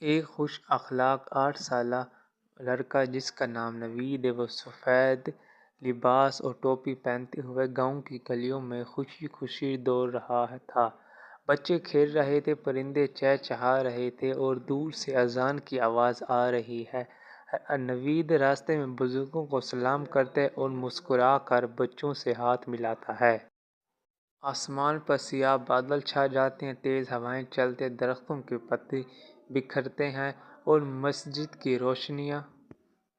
ایک خوش اخلاق 8 سالہ لڑکا جس کا نام نوید ہے، وہ سفید لباس اور ٹوپی پہنتے ہوئے گاؤں کی گلیوں میں خوشی خوشی دوڑ رہا تھا۔ بچے کھیل رہے تھے، پرندے چہچہا رہے تھے اور دور سے اذان کی آواز آ رہی ہے۔ نوید راستے میں بزرگوں کو سلام کرتا ہے اور مسکرا کر بچوں سے ہاتھ ملاتا ہے۔ آسمان پر سیاہ بادل چھا جاتے ہیں، تیز ہوائیں چلتے درختوں کے پتے بکھرتے ہیں اور مسجد کی روشنیاں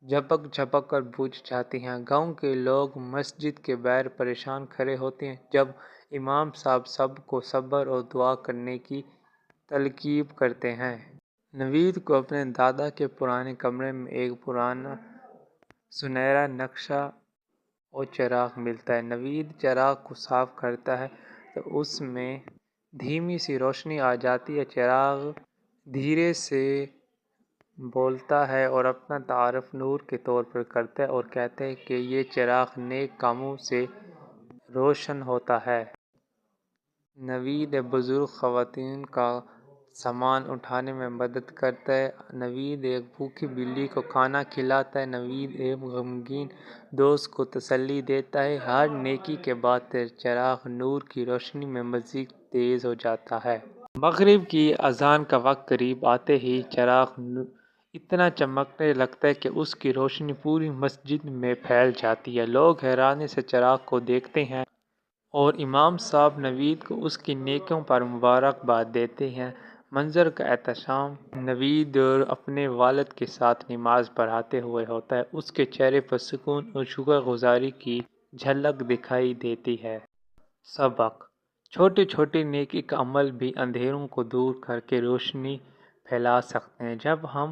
جھپک جھپک کر بجھ جاتی ہیں۔ گاؤں کے لوگ مسجد کے باہر پریشان کھڑے ہوتے ہیں جب امام صاحب سب کو صبر اور دعا کرنے کی تلقین کرتے ہیں۔ نوید کو اپنے دادا کے پرانے کمرے میں ایک پرانا سنہرا نقشہ اور چراغ ملتا ہے۔ نوید چراغ کو صاف کرتا ہے تو اس میں دھیمی سی روشنی آ جاتی ہے۔ چراغ دھیرے سے بولتا ہے اور اپنا تعارف نور کے طور پر کرتا ہے اور کہتا ہے کہ یہ چراغ نیک کاموں سے روشن ہوتا ہے۔ نوید بزرگ خواتین کا سامان اٹھانے میں مدد کرتا ہے۔ نوید ایک بھوکی بلی کو کھانا کھلاتا ہے۔ نوید ایک غمگین دوست کو تسلی دیتا ہے۔ ہر نیکی کے بعد چراغ نور کی روشنی میں مزید تیز ہو جاتا ہے۔ مغرب کی اذان کا وقت قریب آتے ہی چراغ اتنا چمکنے لگتا ہے کہ اس کی روشنی پوری مسجد میں پھیل جاتی ہے۔ لوگ حیرانی سے چراغ کو دیکھتے ہیں اور امام صاحب نوید کو اس کی نیکیوں پر مبارکباد دیتے ہیں۔ منظر کا اختتام نوید اپنے والد کے ساتھ نماز پڑھتے ہوئے ہوتا ہے۔ اس کے چہرے پر سکون اور شکر گزاری کی جھلک دکھائی دیتی ہے۔ سبق: چھوٹی چھوٹی نیکی کا عمل بھی اندھیروں کو دور کر کے روشنی پھیلا سکتے ہیں۔ جب ہم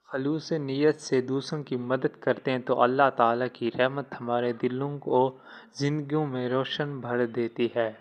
خلوص نیت سے دوسروں کی مدد کرتے ہیں تو اللہ تعالیٰ کی رحمت ہمارے دلوں اور زندگیوں میں روشن بھر دیتی ہے۔